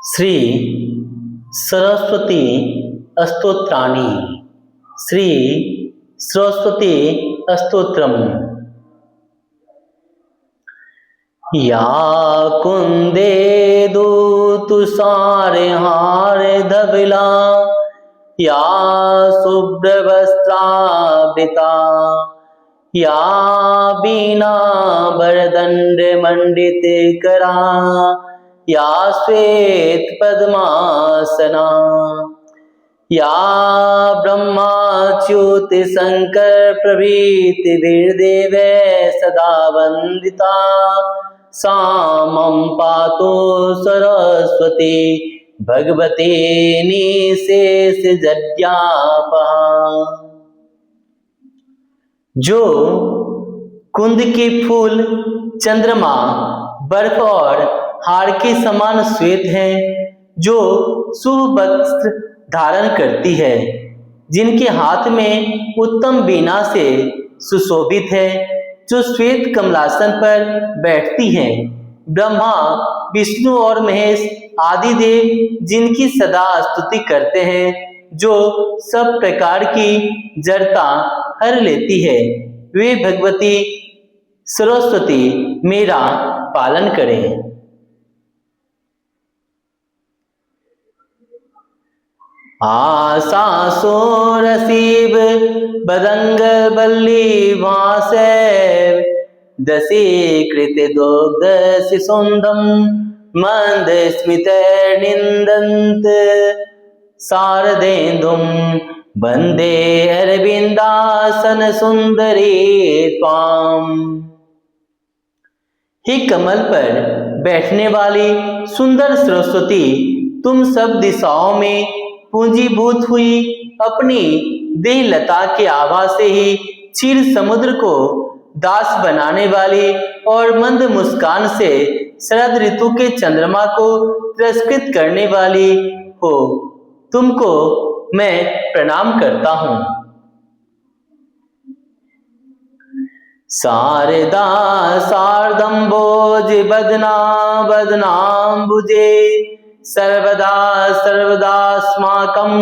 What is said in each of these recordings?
श्री सरस्वती स्तोत्राणि। श्री सरस्वती स्तोत्रम्। या कुंदेन्दु तुषारहार धवला या शुभ्रवस्त्रावृता या वीणावरदण्डमण्डितकरा या श्वेत पद्मासना या ब्रह्माच्युत शंकर प्रभृति वीरदेवे सदा वंदिता सा मम पातु सरस्वती भगवती निशेष जड्यापहा। जो कुंद के फूल चंद्रमा बर्फ और हार के समान श्वेत है, जो शुभ वस्त्र धारण करती है, जिनके हाथ में उत्तम वीणा से सुशोभित है, जो श्वेत कमलासन पर बैठती हैं, ब्रह्मा विष्णु और महेश आदि देव जिनकी सदा स्तुति करते हैं, जो सब प्रकार की जड़ता हर लेती है, वे भगवती सरस्वती मेरा पालन करें। आशासो रसीब बदंग बल्ली भासेव दशीकृत दुग्ध शिशुंदम मंद स्मित निंदंत शारदेन्दुम वंदे अरविंदासन सुंदरी त्वाम। हे कमल पर बैठने वाली सुंदर सरस्वती, तुम सब दिशाओं में पूंजीभूत हुई अपनी देह लता के आभा से ही क्षीर समुद्र को दास बनाने वाली और मंद मुस्कान से शरद ऋतु के चंद्रमा को तिरस्कृत करने वाली हो, तुमको मैं प्रणाम करता हूँ। शारदा शारदम्बोज बदना बदनाम्बुजे सर्वदा सर्वदास्माकं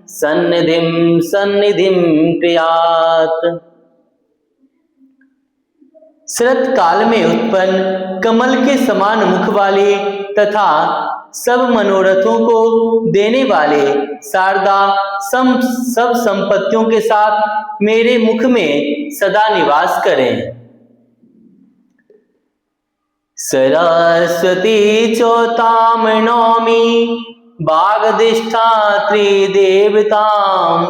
सन्निधिं सन्निधिं क्रियात्। शरत काल में उत्पन्न कमल के समान मुख वाले तथा सब मनोरथों को देने वाले शारदा सब संपत्तियों के साथ मेरे मुख में सदा निवास करें। सरस्वती चौताम नौमी वागधिष्ठात्री देवताम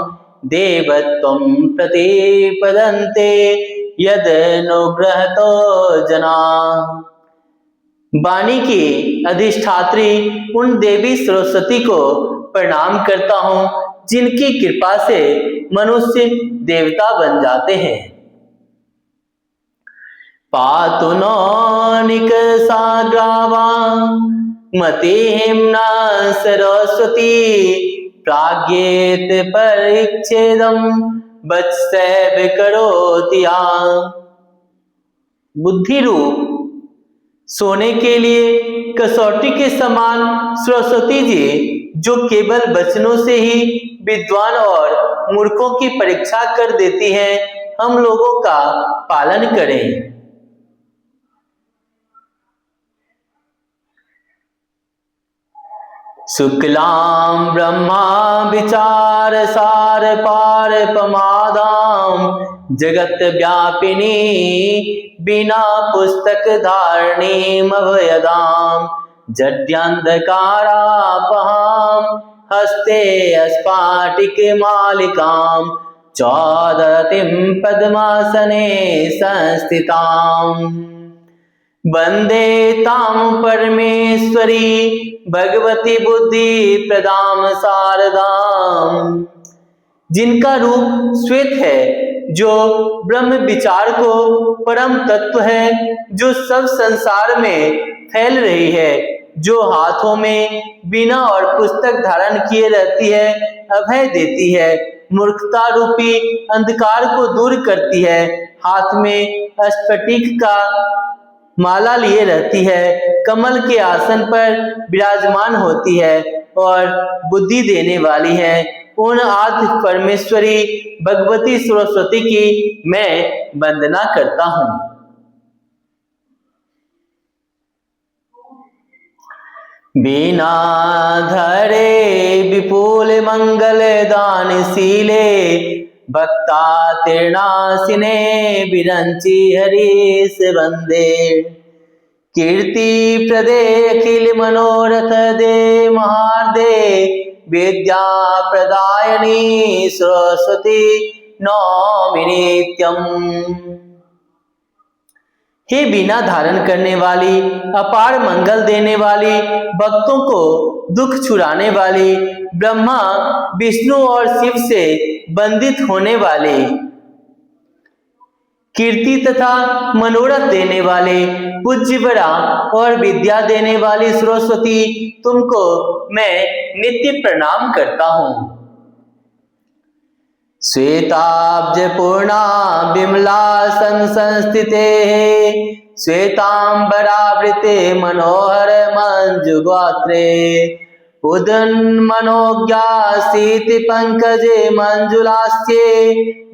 देवत्वं प्रतिपदन्ते यद अनुग्रहतो जना। वाणी की अधिष्ठात्री उन देवी सरस्वती को प्रणाम करता हूँ, जिनकी कृपा से मनुष्य देवता बन जाते हैं। पातु नौनिक साग्रावा मतिहिम्ना सरस्वती प्राज्ञेत परिच्छेदम वत्सैव करोति या। बुद्धि रूप सोने के लिए कसौटी के समान सरस्वती जी, जो केवल वचनों से ही विद्वान और मूर्खों की परीक्षा कर देती हैं, हम लोगों का पालन करें। शुक्लां ब्रह्मा विचार सार पार पमादां जगत व्यापिनी बिना पुस्तक धारणीं अभयदां जड्यान्धकारापहां हस्ते स्फाटिक मालिकां चौदतिं पद्मासने संस्थितां। वंदे तां परमेश्वरी भगवती बुद्धि प्रदाम शारदाम। जिनका रूप श्वेत है, जो ब्रह्म विचार को परम तत्व है, जो सब संसार में फैल रही है, जो हाथों में वीणा और पुस्तक धारण किए रहती है, अभय देती है, मूर्खता रूपी अंधकार को दूर करती है, हाथ में स्फटिक का माला लिए रहती है, कमल के आसन पर विराजमान होती है और बुद्धि देने वाली है। उन आदि परमेश्वरी भगवती सरस्वती की मैं वंदना करता हूँ। बीना धरे विपुल मंगल दानशीले, भक्ता तीर्णासिने विरंची हरीश वंदे। कीर्ति प्रदे अखिल मनोरथ दे महार्दे, विद्या प्रदायिनी सरस्वती नौमि नित्यम्। हे बीना धारण करने वाली, अपार मंगल देने वाली, भक्तों को दुख छुड़ाने वाली, ब्रह्मा विष्णु और शिव से बंदित होने वाले, कीर्ति तथा मनोरथ देने वाले, पूज्यवरा और विद्या देने वाली सरस्वती, तुमको मैं नित्य प्रणाम करता हूँ। श्वेताब्ज पूर्णा विमला संस्थिते, श्वेतांबरावृते मनोहर मंजुगात्रे, उदन्मनोज्ञा शीति पंकजे मंजुलास्ये,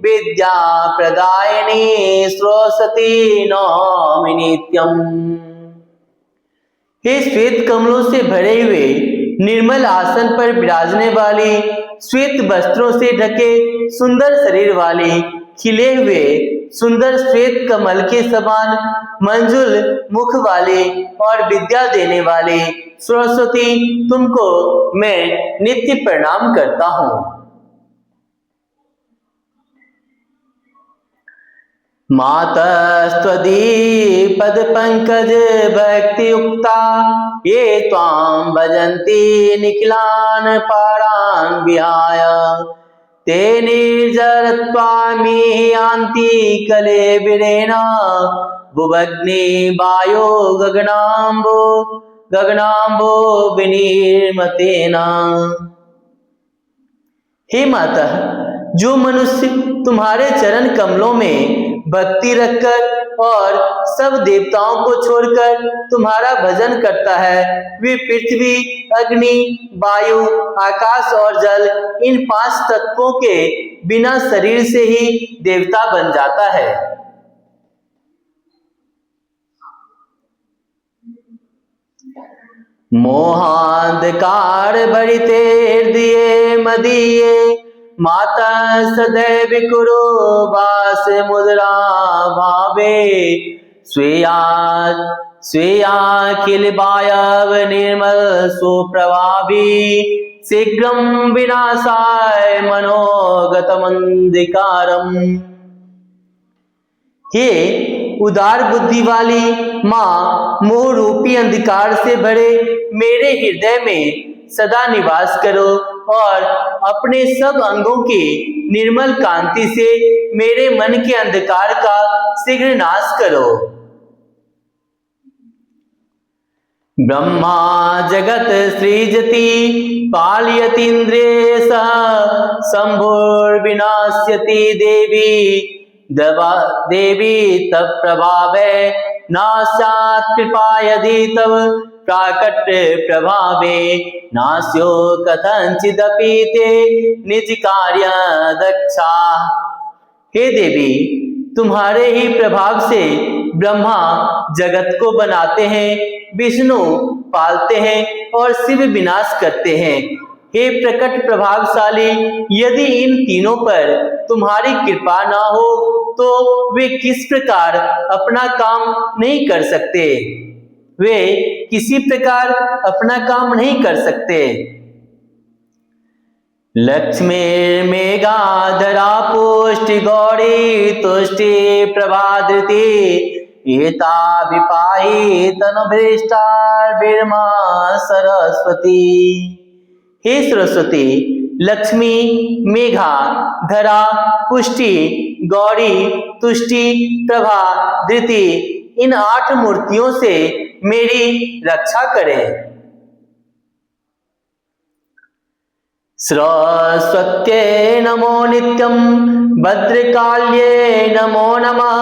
विद्या प्रदायिनी सरस्वती नौमि नित्यम्। हे श्वेत कमलों से भरे हुए निर्मल आसन पर विराजने वाली, श्वेत वस्त्रों से ढके सुंदर शरीर वाली, खिले हुए सुंदर श्वेत कमल के समान मंजुल मुख वाले और विद्या देने वाले सरस्वती, तुमको मैं नित्य प्रणाम करता हूँ। मातस्त्वदीपद पंकज भक्ति युक्ता, ये त्वां भजन्ति निखिलान् पारान् विहाय, ते निर्जरत्वामि यान्ति कलेवरेण, भुवग्नि वायो गगनाम्बो विनिर्मतेन। हे माता, जो मनुष्य तुम्हारे चरण कमलों में भक्ति रखकर और सब देवताओं को छोड़कर तुम्हारा भजन करता है, वे पृथ्वी, अग्नि, वायु, आकाश और जल, इन 5 तत्वों के बिना शरीर से ही देवता बन जाता है। मोहांधकार भरिते हृदये मदीये, माता सदैव कुरु वास मुद्रा भावे, स्वेयाखिल वायव निर्मल सुप्रभावी, शीघ्रं विनाशाय मनोगतमंधिकारम्। हे उदार बुद्धि वाली माँ, मोह रूपी अंधकार से भरे मेरे हृदय में सदा निवास करो और अपने सब अंगों की निर्मल कांति से मेरे मन के अंधकार का शीघ्र नाश करो। ब्रह्मा जगत सृजति पालयतीन्द्रिये सह, शंभुर्विनाश्यति देवी तव प्रभावे, नास्यात् कृपा यदि तव प्राकट्य प्रभावे, नास्यो कथंचिदपि ते निज कार्य दक्षा। हे देवी, तुम्हारे ही प्रभाव से ब्रह्मा जगत को बनाते हैं, विष्णु पालते हैं और शिव विनाश करते हैं। हे प्रकट प्रभावशाली, यदि इन तीनों पर तुम्हारी कृपा ना हो तो वे किस प्रकार अपना काम नहीं कर सकते, वे किसी प्रकार अपना काम नहीं कर सकते। लक्ष्मी मेघाधरा पुष्टि गौरी तुष्टि प्रभाधृति, एता विपाही तनुभृष्टार्विर्मा सरस्वती। हे सरस्वती, लक्ष्मी, मेघा, धरा, पुष्टि, गौरी, तुष्टि, प्रभा, धृति, इन 8 मूर्तियों से मेरी रक्षा करें। सरस्वत्यै नमो नित्यं, भद्रकाल्ये नमो नमः,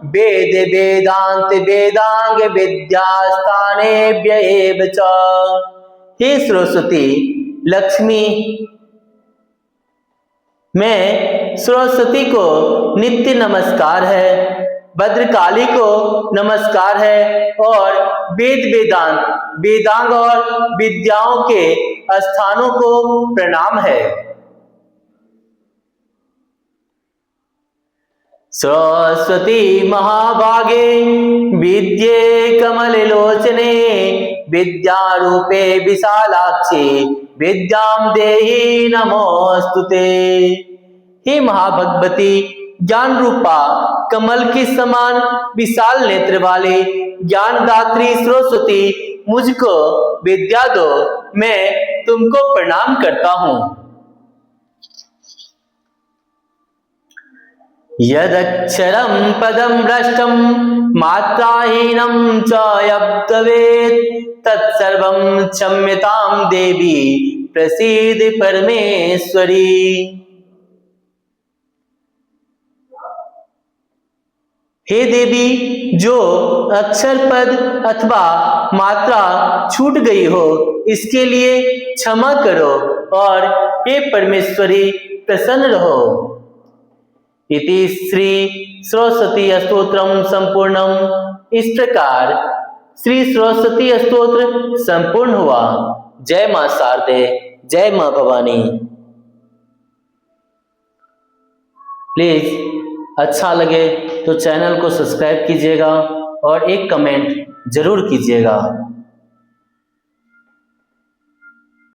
वेद वेदांत वेदांग विद्यास्थानेभ्य एव च। हे सरस्वती लक्ष्मी, मैं सरस्वती को नित्य नमस्कार है, भद्रकाली को नमस्कार है और वेद वेदांत वेदांग और विद्याओं के स्थानों को प्रणाम है। सरस्वती महाभागे विद्ये कमललोचने विद्यारूपे विशालाक्षी विद्यां देहि नमोस्तुते। हे महाभगवती, ज्ञान रूपा कमल के समान विशाल नेत्र वाले ज्ञानदात्री सरस्वती, मुझको विद्या दो, मैं तुमको प्रणाम करता हूँ। यदक्षरं पदं भ्रष्टं मात्राहीनं च यद्भवेत् तत्सर्वं क्षम्यतां देवी प्रसीद परमेश्वरी। हे देवी, जो अक्षर पद अथवा मात्रा छूट गई हो इसके लिए क्षमा करो और हे परमेश्वरी प्रसन्न रहो। इति श्री सरस्वती स्तोत्रम संपूर्णम। इस प्रकार श्री सरस्वती स्तोत्र संपूर्ण हुआ। जय मां शारदे, जय मां भवानी। प्लीज अच्छा लगे तो चैनल को सब्सक्राइब कीजिएगा और एक कमेंट जरूर कीजिएगा।